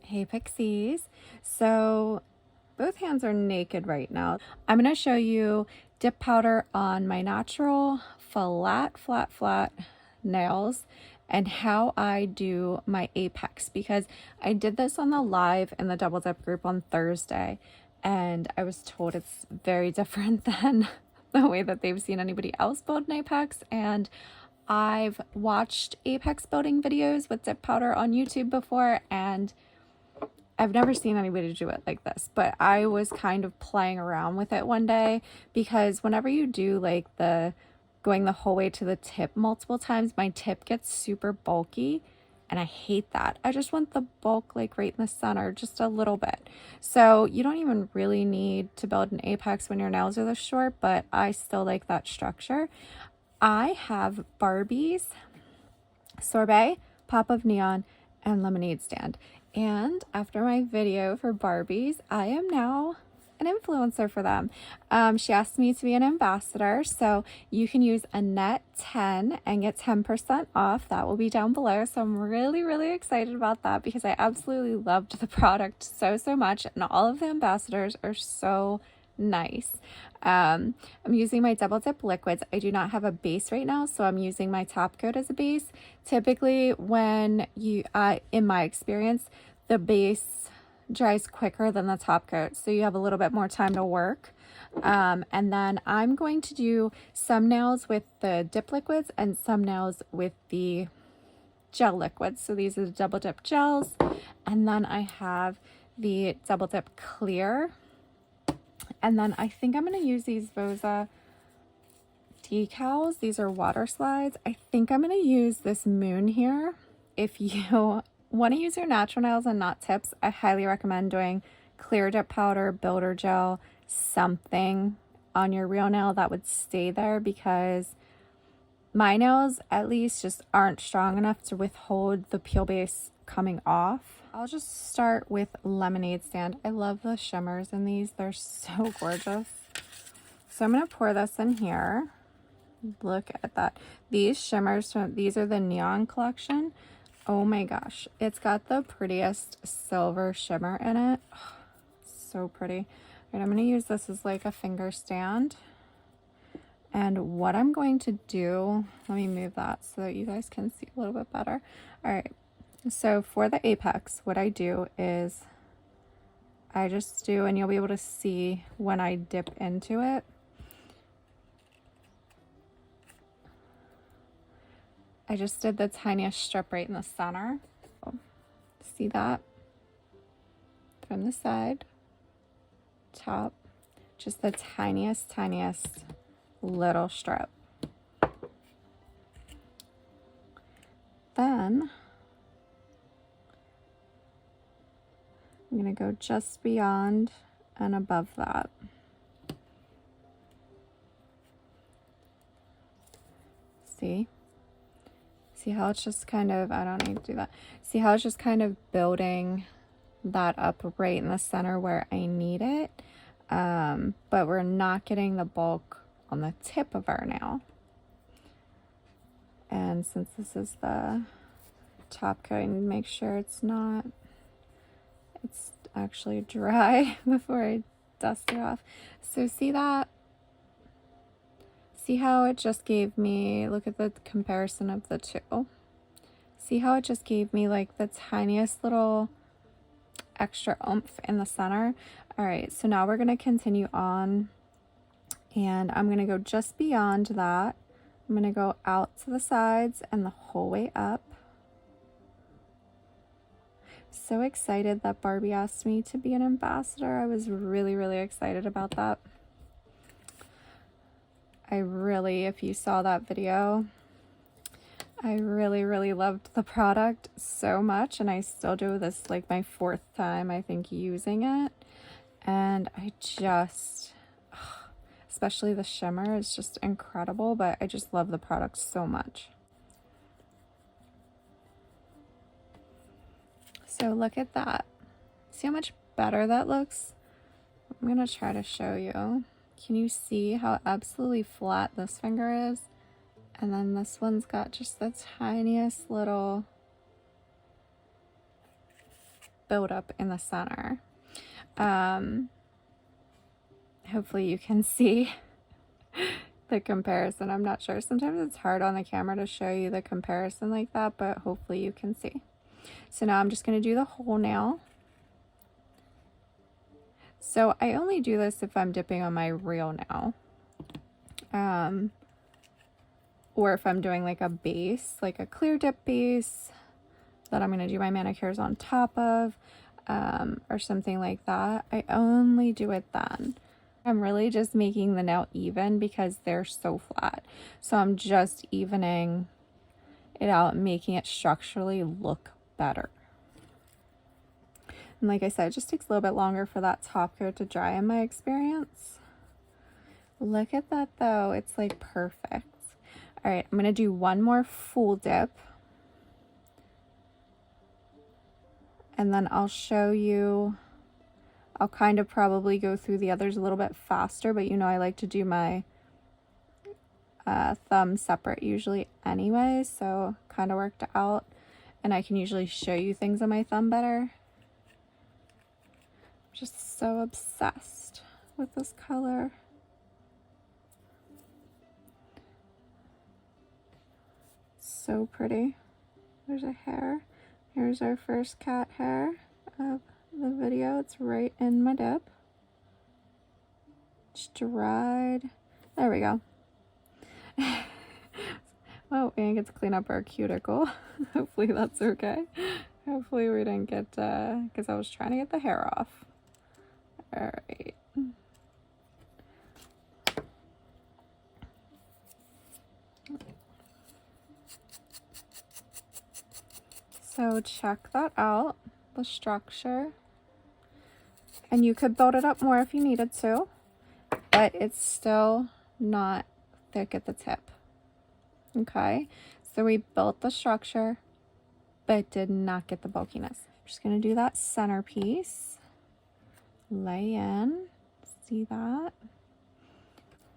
Hey Pixies. So both hands are naked right now. I'm going to show you dip powder on my natural flat nails and how I do my apex, because I did this on the live in the double dip group on Thursday and I was told it's very different than the way that they've seen anybody else build an apex. And I've watched apex building videos with dip powder on YouTube before, and I've never seen anybody do it like this, but I was kind of playing around with it one day, because whenever you do like the going the whole way to the tip multiple times, my tip gets super bulky and I hate that. I just want the bulk like right in the center, just a little bit. So you don't even really need to build an apex when your nails are this short, but I still like that structure. I have Barbie's Sorbet, Pop of Neon, and Lemonade Stand. And after my video for Barbie's, I am now an influencer for them. She asked me to be an ambassador, so you can use Annette10 and get 10% off. That will be down below. So I'm really excited about that, because I absolutely loved the product so much, and all of the ambassadors are so nice. I'm using my double dip liquids. I do not have a base right now, so I'm using my top coat as a base. Typically when you in my experience, the base dries quicker than the top coat, so you have a little bit more time to work. And then I'm going to do some nails with the dip liquids and some nails with the gel liquids. So these are the double dip gels, and then I have the double dip clear. And then I think I'm going to use these Voza Decals. These are water slides. I think I'm going to use this moon here. If you want to use your natural nails and not tips, I highly recommend doing clear dip powder, builder gel, something on your real nail that would stay there, because my nails at least just aren't strong enough to withhold the peel base coming off. I'll just start with Lemonade Stand. I love the shimmers in these. They're so gorgeous. So I'm going to pour this in here. Look at that. These shimmers, these are the Neon collection. Oh my gosh. It's got the prettiest silver shimmer in it. Oh, so pretty. All right, I'm going to use this as like a finger stand. And what I'm going to do, let me move that so that you guys can see a little bit better. All right. So for the apex, what I do is I just do, and you'll be able to see when I dip into it. I just did the tiniest strip right in the center. See that? From the side, top, just the tiniest little strip. Then I'm going to go just beyond and above that. See? See how it's just kind of, I don't need to do that. See how it's just kind of building that up right in the center where I need it. But we're not getting the bulk on the tip of our nail. And since this is the top coat, I need to make sure it's actually dry before I dust it off. So see that? See how it just gave me, look at the comparison of the two. See how it just gave me like the tiniest little extra oomph in the center? All right, so now we're going to continue on, and I'm going to go just beyond that. I'm going to go out to the sides and the whole way up. So excited that Barbie asked me to be an ambassador. I was really excited about that. If you saw that video, I really loved the product so much, and I still do. This like my 4th time I think using it, and I just, especially the shimmer is just incredible, but I just love the product so much. So look at that. See how much better that looks? I'm gonna try to show you. Can you see how absolutely flat this finger is? And then this one's got just the tiniest little buildup in the center. Hopefully you can see the comparison. I'm not sure. Sometimes it's hard on the camera to show you the comparison like that, but hopefully you can see. So now I'm just going to do the whole nail. So I only do this if I'm dipping on my real nail. Or if I'm doing like a base, like a clear dip base that I'm going to do my manicures on top of, or something like that. I only do it then. I'm really just making the nail even because they're so flat. So I'm just evening it out and making it structurally look better. And like I said, it just takes a little bit longer for that top coat to dry in my experience. Look at that though, it's like perfect. All right, I'm gonna do one more full dip. And then I'll show you, I'll kind of probably go through the others a little bit faster, but you know I like to do my thumb separate usually anyway, so kind of worked out. And I can usually show you things on my thumb better. Just so obsessed with this color. So pretty. There's a hair. Here's our first cat hair of the video. It's right in my dip. It's dried. There we go. Well, we didn't get to clean up our cuticle. Hopefully that's okay. Hopefully we didn't get, because I was trying to get the hair off. All right. So check that out, the structure. And you could build it up more if you needed to, but it's still not thick at the tip. Okay, so we built the structure, but did not get the bulkiness. I'm just gonna do that centerpiece. Lay in, see that?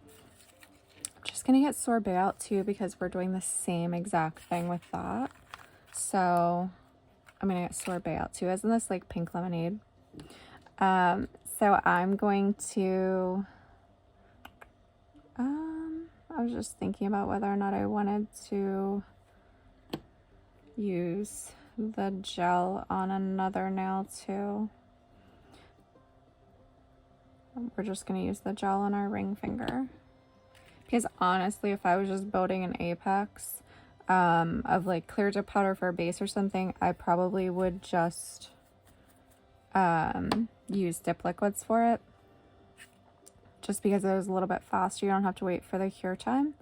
I'm just gonna get Sorbet out too because we're doing the same exact thing with that. So I'm gonna get Sorbet out too. Isn't this like pink lemonade? So I'm going to, I was just thinking about whether or not I wanted to use the gel on another nail too. We're just gonna use the gel on our ring finger. Because honestly, if I was just building an apex of like clear dip powder for a base or something, I probably would just use dip liquids for it. Just because it was a little bit faster, you don't have to wait for the cure time.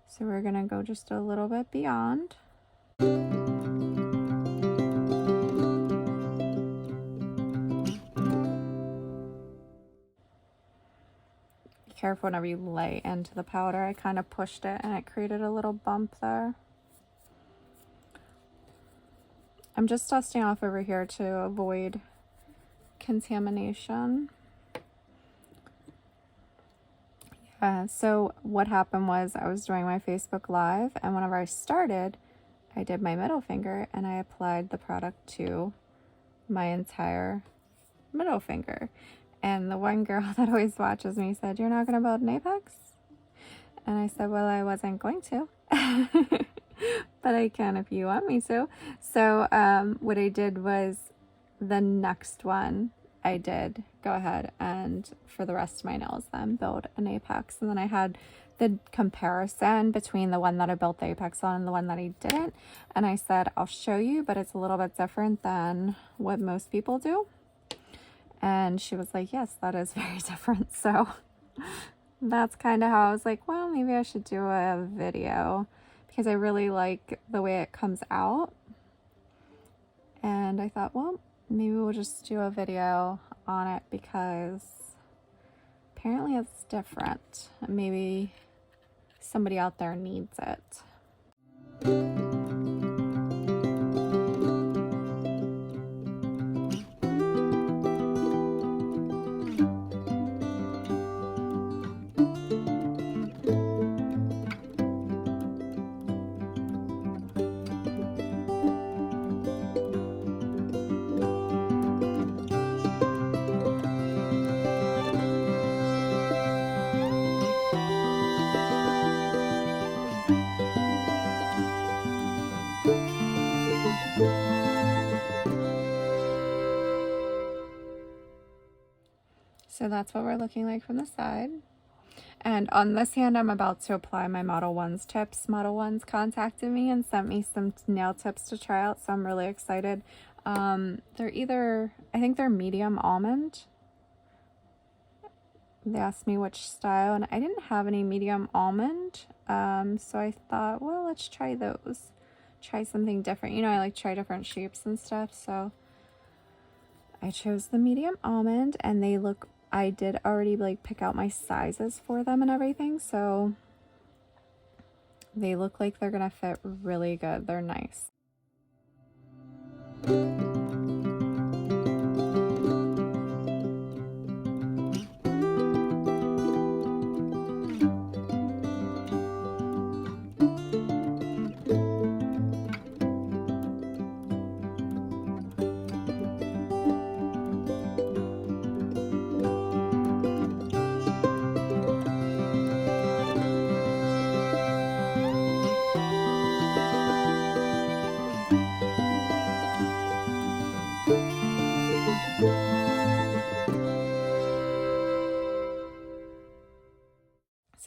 So we're gonna go just a little bit beyond. Be careful whenever you lay into the powder. I kind of pushed it and it created a little bump there. I'm just dusting off over here to avoid contamination. So what happened was I was doing my Facebook Live, and whenever I started, I did my middle finger and I applied the product to my entire middle finger. And the one girl that always watches me said, "You're not going to build an apex?" And I said, "Well, I wasn't going to." But I can if you want me to. So what I did was the next one I did go ahead and for the rest of my nails then build an apex. And then I had the comparison between the one that I built the apex on and the one that I didn't. And I said, I'll show you, but it's a little bit different than what most people do. And she was like, yes, that is very different. So that's kind of how I was like, well, maybe I should do a video because I really like the way it comes out. And I thought, well, maybe we'll just do a video on it because apparently it's different. Maybe somebody out there needs it. So that's what we're looking like from the side. And on this hand, I'm about to apply my Modelones tips. Modelones contacted me and sent me some nail tips to try out, so I'm really excited. They're either, I think they're medium almond. They asked me which style, and I didn't have any medium almond, so I thought, well, let's try those. Try something different. You know, I like try different shapes and stuff, so I chose the medium almond, and they look, I did already like pick out my sizes for them and everything, so they look like they're gonna fit really good. They're nice.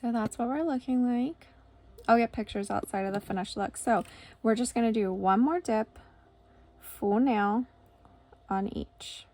So that's what we're looking like. I'll get pictures outside of the finished look. So we're just going to do one more dip, full nail on each.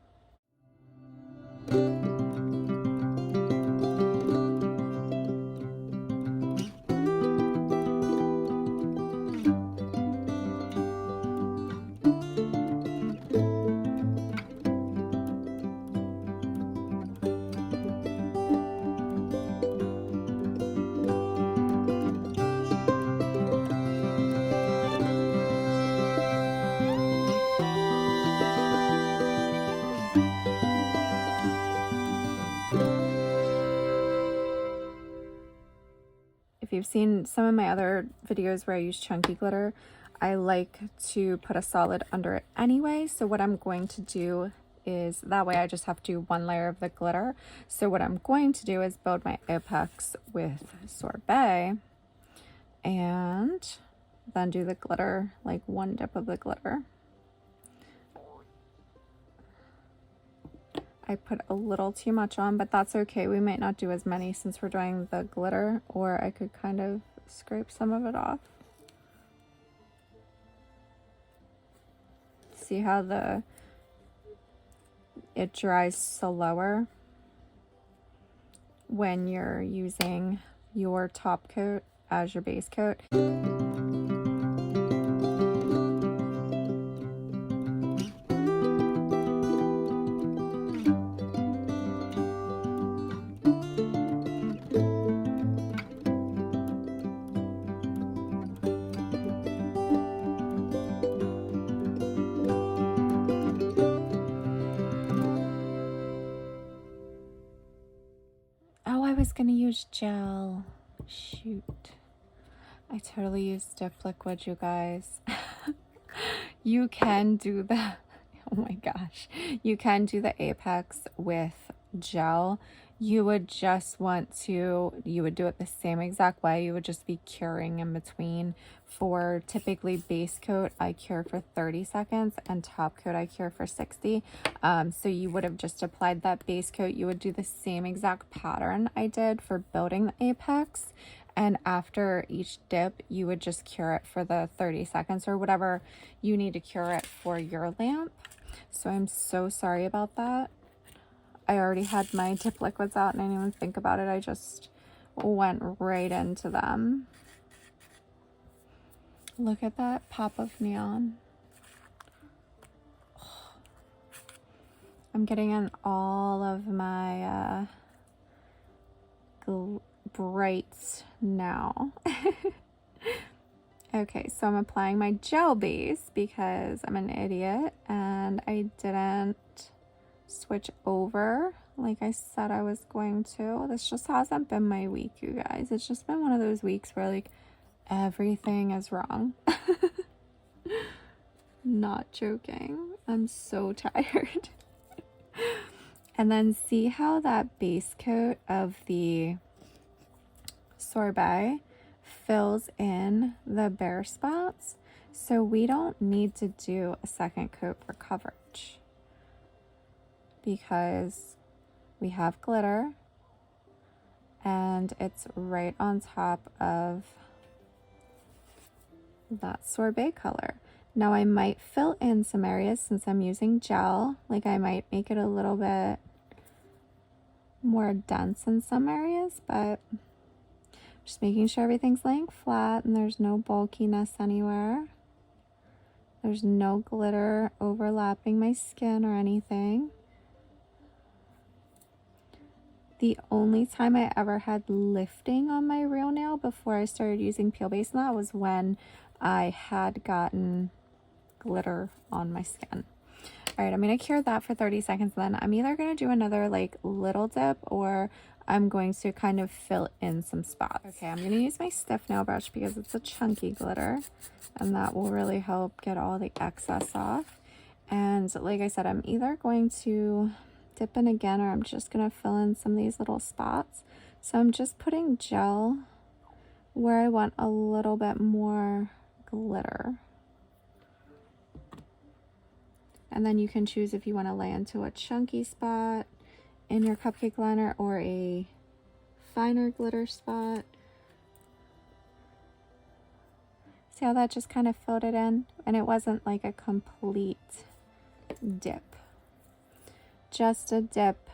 If you've seen some of my other videos where I use chunky glitter, I like to put a solid under it anyway. So what I'm going to do is, that way I just have to do one layer of the glitter. So what I'm going to do is build my apex with Sorbet and then do the glitter, like one dip of the glitter. I put a little too much on, but that's okay. We might not do as many since we're doing the glitter, or I could kind of scrape some of it off. See how it dries slower when you're using your top coat as your base coat. I was gonna use gel. Shoot. I totally used dip liquid, you guys. You can do the, oh my gosh. You can do the apex with gel. You would just want to, you would do it the same exact way. You would just be curing in between. For typically base coat, I cure for 30 seconds and top coat, I cure for 60. So you would have just applied that base coat. You would do the same exact pattern I did for building the apex. And after each dip, you would just cure it for the 30 seconds or whatever you need to cure it for your lamp. So I'm so sorry about that. I already had my dip liquids out and I didn't even think about it. I just went right into them. Look at that pop of neon. I'm getting in all of my brights now. Okay, so I'm applying my gel base because I'm an idiot and I didn't switch over like I said I was going to. This just hasn't been my week, you guys. It's just been one of those weeks where like everything is wrong. Not joking. I'm so tired. And then see how that base coat of the Sorbet fills in the bare spots. So we don't need to do a second coat for coverage because we have glitter, and it's right on top of that sorbet color. Now I might fill in some areas since I'm using gel, like I might make it a little bit more dense in some areas, but just making sure everything's laying flat and there's no bulkiness anywhere. There's no glitter overlapping my skin or anything. The only time I ever had lifting on my real nail before I started using peel base and that was when I had gotten glitter on my skin. All right, I'm gonna cure that for 30 seconds. Then I'm either gonna do another like little dip or I'm going to kind of fill in some spots. Okay, I'm gonna use my stiff nail brush because it's a chunky glitter and that will really help get all the excess off. And like I said, I'm either going to dip in again or I'm just gonna fill in some of these little spots. So I'm just putting gel where I want a little bit more glitter. And then you can choose if you want to lay into a chunky spot in your cupcake liner or a finer glitter spot. See how that just kind of filled it in? And it wasn't like a complete dip. Just a dip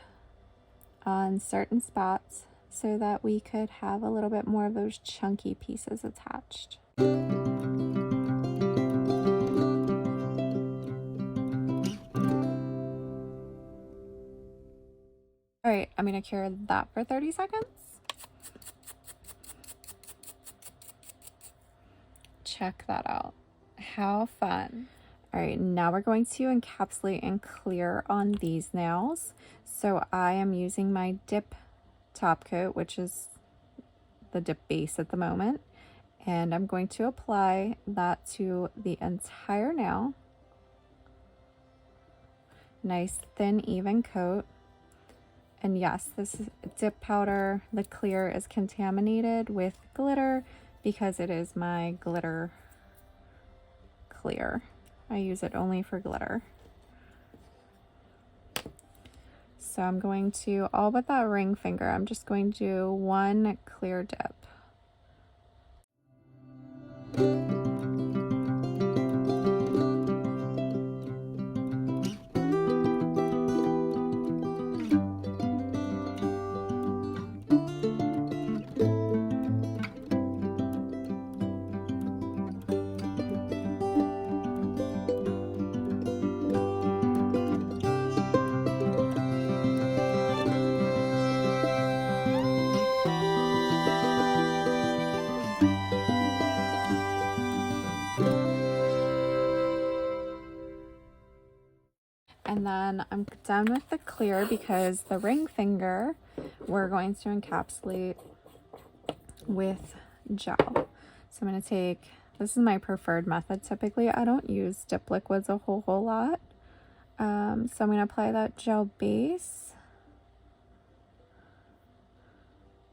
on certain spots so that we could have a little bit more of those chunky pieces attached. All right, I'm gonna cure that for 30 seconds. Check that out. How fun. All right, now we're going to encapsulate and clear on these nails. So I am using my dip top coat, which is the dip base at the moment. And I'm going to apply that to the entire nail. Nice, thin, even coat. And yes, this is dip powder. The clear is contaminated with glitter because it is my glitter clear. I use it only for glitter. So I'm going to, all but that ring finger, I'm just going to do one clear dip. And then I'm done with the clear because the ring finger we're going to encapsulate with gel. So I'm going to take, this is my preferred method typically. I don't use dip liquids a whole lot. So I'm going to apply that gel base.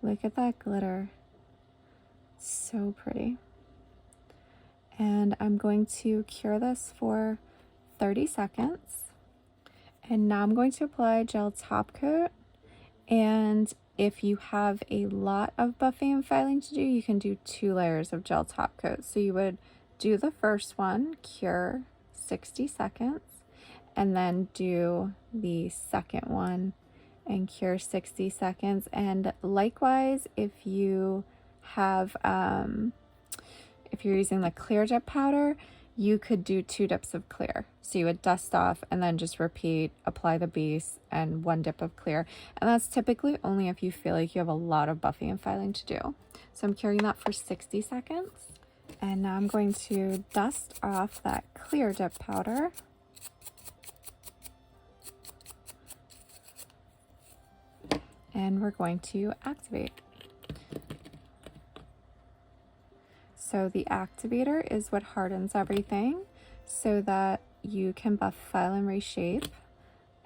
Look at that glitter. So pretty. And I'm going to cure this for 30 seconds. And now I'm going to apply gel top coat. And if you have a lot of buffing and filing to do, you can do 2 layers of gel top coat. So you would do the first one, cure 60 seconds, and then do the second one and cure 60 seconds. And likewise, if you have, if you're using the clear dip powder, you could do 2 dips of clear. So you would dust off and then just repeat, apply the base and 1 dip of clear. And that's typically only if you feel like you have a lot of buffing and filing to do. So I'm curing that for 60 seconds. And now I'm going to dust off that clear dip powder. And we're going to activate. So the activator is what hardens everything so that you can buff, file, and reshape.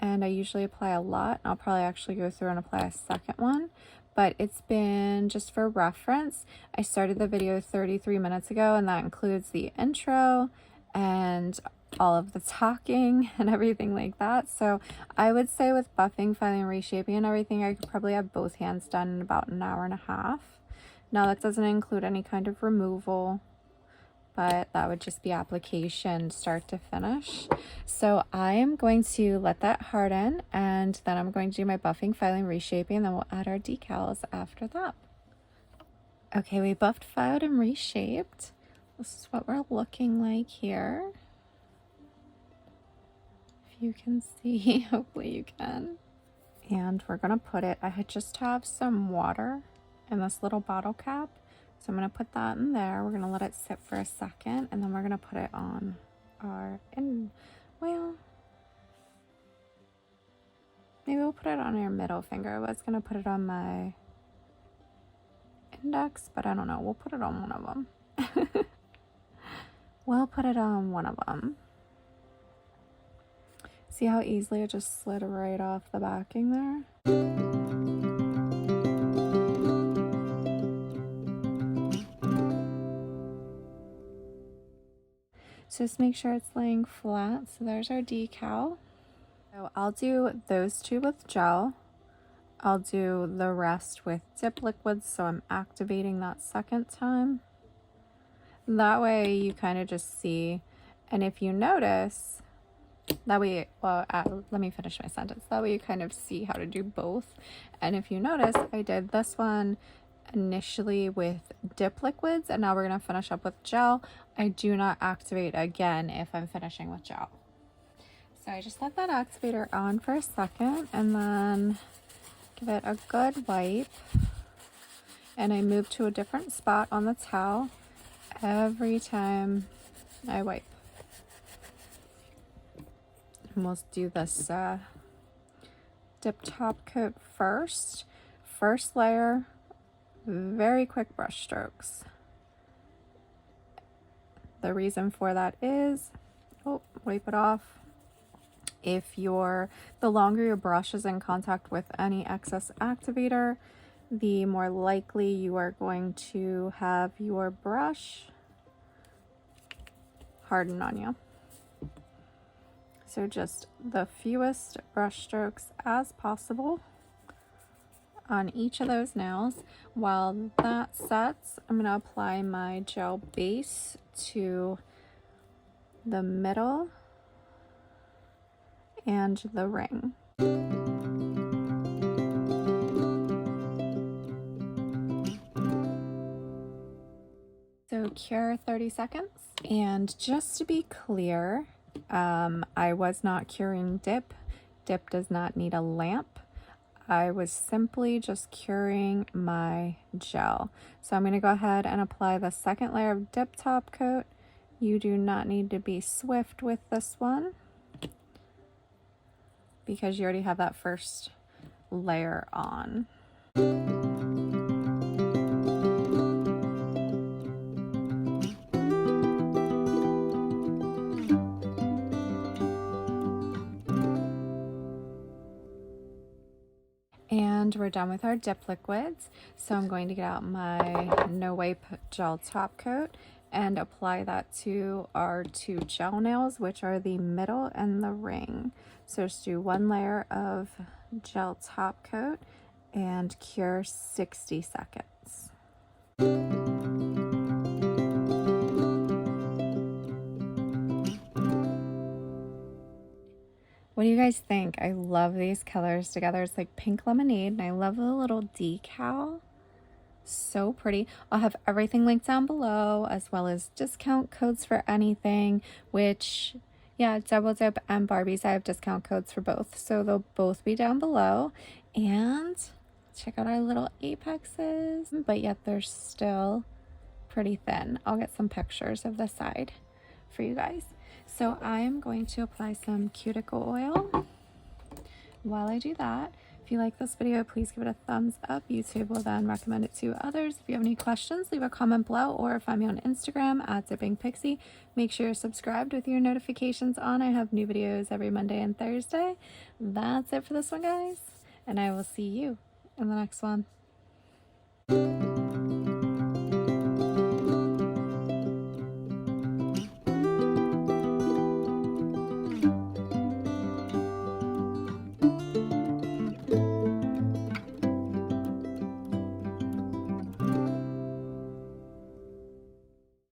And I usually apply a lot. I'll probably actually go through and apply a second one, but it's been just for reference. I started the video 33 minutes ago, and that includes the intro and all of the talking and everything like that. So I would say with buffing, filing, reshaping and everything, I could probably have both hands done in about an hour and a half. Now that doesn't include any kind of removal, but that would just be application start to finish. So I am going to let that harden, and then I'm going to do my buffing, filing, reshaping, and then we'll add our decals after that. Okay, we buffed, filed, and reshaped. This is what we're looking like here. If you can see, hopefully you can. And we're gonna put it, I just have some water in this little bottle cap. So I'm gonna put that in there. We're gonna let it sit for a second, and then we're gonna put it on our, well, maybe we'll put it on our middle finger. I was gonna put it on my index, but I don't know. We'll put it on one of them. We'll put it on one of them. See how easily it just slid right off the backing there? So just make sure it's laying flat. So there's our decal. So I'll do those two with gel. I'll do the rest with dip liquids, so I'm activating that second time. That way you kind of just see, and if you notice, that way, well, let me finish my sentence. That way you kind of see how to do both. And if you notice, I did this one initially with dip liquids, and now we're going to finish up with gel. I do not activate again if I'm finishing with gel. So I just let that activator on for a second, and then give it a good wipe, and I move to a different spot on the towel every time I wipe. And we'll do this dip top coat first. First layer, very quick brush strokes. The reason for that is, wipe it off. If the longer your brush is in contact with any excess activator, the more likely you are going to have your brush harden on you. So just the fewest brush strokes as possible on each of those nails. While that sets, I'm going to apply my gel base to the middle and the ring. So cure 30 seconds. And just to be clear, I was not curing dip. Dip does not need a lamp. I was simply just curing my gel. So I'm going to go ahead and apply the second layer of dip top coat. You do not need to be swift with this one, because you already have that first layer on. And we're done with our dip liquids. So I'm going to get out my no wipe gel top coat and apply that to our two gel nails, which are the middle and the ring. So just do one layer of gel top coat and cure 60 seconds. What do you guys think? I love these colors together. It's like pink lemonade, and I love the little decal. So pretty. I'll have everything linked down below, as well as discount codes for anything, which, yeah, Double Dip and Barbie's, I have discount codes for both. So they'll both be down below. And check out our little apexes, but yet they're still pretty thin. I'll get some pictures of the side for you guys. So I'm going to apply some cuticle oil. While I do that, if you like this video, please give it a thumbs up. YouTube will then recommend it to others. If you have any questions, leave a comment below, or find me on Instagram at @dippingpixie. Make sure you're subscribed with your notifications on. I have new videos every Monday and Thursday. That's it for this one, guys, and I will see you in the next one.